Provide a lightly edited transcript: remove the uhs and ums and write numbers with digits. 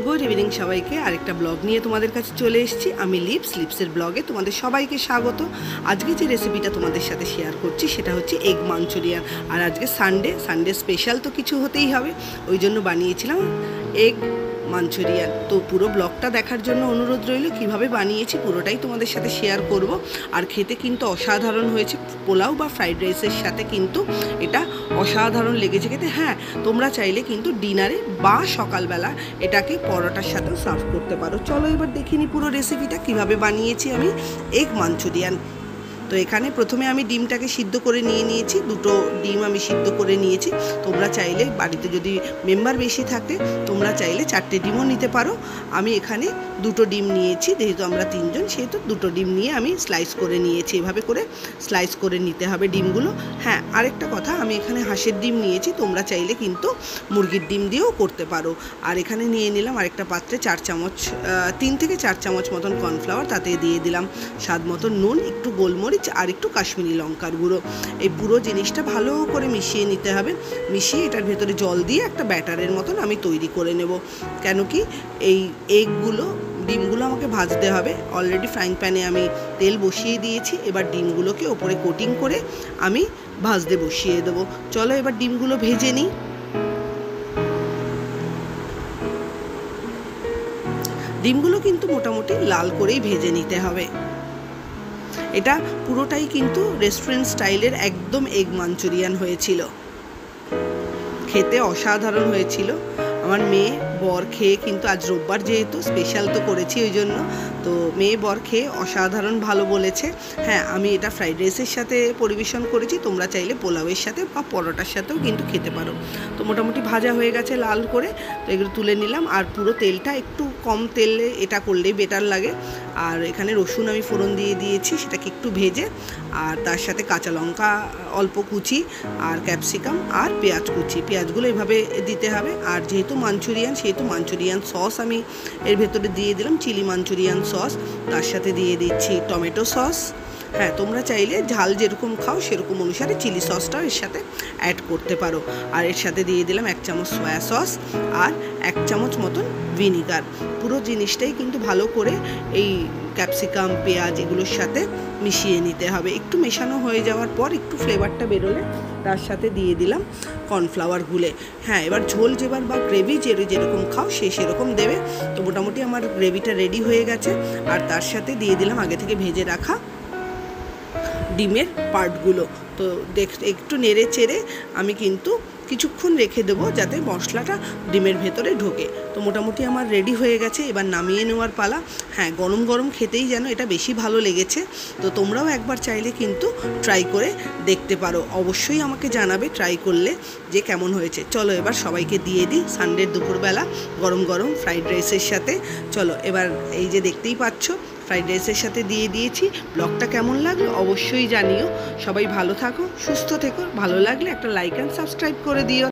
Good evening সবাইকে। আরেকটা blog নিয়ে তোমাদের কাছে চলে এসেছি। আমি লিপসের ব্লগে তোমাদের সবাইকে স্বাগত। আজকে যে রেসিপিটা তোমাদের সাথে শেয়ার করছি সেটা হচ্ছে এগ মাঞ্চুরিয়ান। আর আজকে সানডে স্পেশাল তো কিছু হতেই হবে, ওই জন্য বানিয়েছিলাম এগ মাঞ্চুরিয়ান। তো পুরো ব্লগটা দেখার জন্য অনুরোধ রইল। কিভাবে বানিয়েছি পুরোটাই তোমাদের সাথে শেয়ার করব। আর খেতে কিন্তু অসাধারণ হয়েছে, পোলাও বা ফ্রাইড রাইসের সাথে কিন্তু এটা অসাধারণ লেগেছে খেতে। হ্যাঁ, তোমরা চাইলে কিন্তু ডিনারে বা সকালবেলা এটাকে পরোটার সাথেও সার্ভ করতে পারো। চলো এবার দেখিনি পুরো রেসিপিটা কিভাবে বানিয়েছি আমি এগ মাঞ্চুরিয়ান। তো এখানে প্রথমে আমি ডিমটাকে সিদ্ধ করে নিয়েছি, দুটো ডিম আমি সিদ্ধ করে নিয়েছি। তোমরা চাইলে বাড়িতে যদি মেম্বার বেশি থাকে তোমরা চাইলে 4টে ডিমও নিতে পারো। আমি এখানে দুটো ডিম নিয়েছি, যেহেতু আমরা 3 জন সেহেতু দুটো ডিম নিয়ে আমি স্লাইস করে নিয়েছি। এভাবে করে স্লাইস করে নিতে হবে ডিমগুলো। হ্যাঁ, আরেকটা কথা, আমি এখানে হাঁসের ডিম নিয়েছি, তোমরা চাইলে কিন্তু মুরগির ডিম দিয়েও করতে পারো। আর এখানে নিয়ে নিলাম আরেকটা পাত্রে 3 থেকে 4 চামচ মতন কর্নফ্লাওয়ার, তাতে দিয়ে দিলাম স্বাদ মতন নুন, একটু গোলমরিচ আর একটু কাশ্মীরি লঙ্কার গুঁড়ো। এই পুরো জিনিসটা ভালো করে মিশিয়ে নিতে হবে। মিশিয়ে এটার ভেতরে জল দিয়ে একটা ব্যাটারের মতন আমি তৈরি করে নেব। কেন কি এই ডিমগুলো আমাকে ভাজতে হবে। অলরেডি ফ্রাইং প্যানে আমি তেল বসিয়ে দিয়েছি। এবার ডিমগুলোকে ওপরে কোটিং করে আমি ভাজতে বসিয়ে দেবো। চলো এবার ডিমগুলো ভেজে নিই। ডিমগুলো কিন্তু মোটামুটি লাল করেই ভেজে নিতে হবে। এটা পুরোটাই কিন্তু রেস্টুরেন্ট স্টাইলের একদম এগ মাঞ্চুরিয়ান হয়েছিল, খেতে অসাধারণ হয়েছিল। আমার মেয়ে বর খেয়ে কিন্তু, আজ রোববার যেহেতু স্পেশাল তো করেছি ওই জন্য, তো মেয়ে বর খেয়ে অসাধারণ ভালো বলেছে। হ্যাঁ, আমি এটা ফ্রাইড রাইসের সাথে পরিবেশন করেছি, তোমরা চাইলে পোলাওয়ের সাথে বা পরোটার সাথেও কিন্তু খেতে পারো। তো মোটামুটি ভাজা হয়ে গেছে লাল করে, তো এগুলো তুলে নিলাম। আর পুরো তেলটা একটু কম তেলে এটা করলেই বেটার লাগে। আর এখানে রসুন আমি ফোড়ন দিয়ে দিয়েছি, সেটাকে একটু ভেজে, আর তার সাথে কাঁচা লঙ্কা অল্প কুচি, আর ক্যাপসিকাম আর পেঁয়াজ কুচি, পেঁয়াজগুলো এভাবে দিতে হবে। আর যেহেতু মাঞ্চুরিয়ান সেহেতু মাঞ্চুরিয়ান সস আমি এর ভেতরে দিয়ে দিলাম, চিলি মাঞ্চুরিয়ান সস। তার সাথে দিয়ে দিচ্ছি টমেটো সস। হ্যাঁ, তোমরা চাইলে ঝাল যেরকম খাও সেরকম অনুসারে চিলি সসটাও এর সাথে অ্যাড করতে পারো। আর এর সাথে দিয়ে দিলাম 1 চামচ সয়া সস আর 1 চামচ মতন ভিনিগার। পুরো জিনিসটাই কিন্তু ভালো করে এই ক্যাপসিকাম পেঁয়াজ এগুলোর সাথে মিশিয়ে নিতে হবে। একটু মেশানো হয়ে যাওয়ার পর একটু ফ্লেভারটা বেরোলে তার সাথে দিয়ে দিলাম কর্নফ্লাওয়ার গুলে। হ্যাঁ, এবার ঝোল যেবার বা গ্রেভি যেরকম খাও সেরকম দেবে। তো মোটামুটি আমার গ্রেভিটা রেডি হয়ে গেছে। আর তার সাথে দিয়ে দিলাম আগে থেকে ভেজে রাখা ডিমের পার্টগুলো। তো একটু নেড়ে চেড়ে আমি কিন্তু কিছুক্ষণ রেখে দেবো যাতে মশলাটা ডিমের ভেতরে ঢোকে। তো মোটামুটি আমার রেডি হয়ে গেছে, এবার নামিয়ে নেওয়ার পালা। হ্যাঁ, গরম গরম খেতেই যেন এটা বেশি ভালো লেগেছে। তো তোমরাও একবার চাইলে কিন্তু ট্রাই করে দেখতে পারো। অবশ্যই আমাকে জানাবে ট্রাই করলে যে কেমন হয়েছে। চলো এবার সবাইকে দিয়ে দিই সানডের দুপুরবেলা গরম গরম ফ্রাইড রাইসের সাথে। চলো এবার এই যে দেখতেই পাচ্ছ ফ্রাইড রাইসের সাথে দিয়ে দিয়েছি। ব্লগটা কেমন লাগলো অবশ্যই জানিও। সবাই ভালো থাকো, সুস্থ থেকো। ভালো লাগলে একটা লাইক অ্যান্ড সাবস্ক্রাইব করে দিও।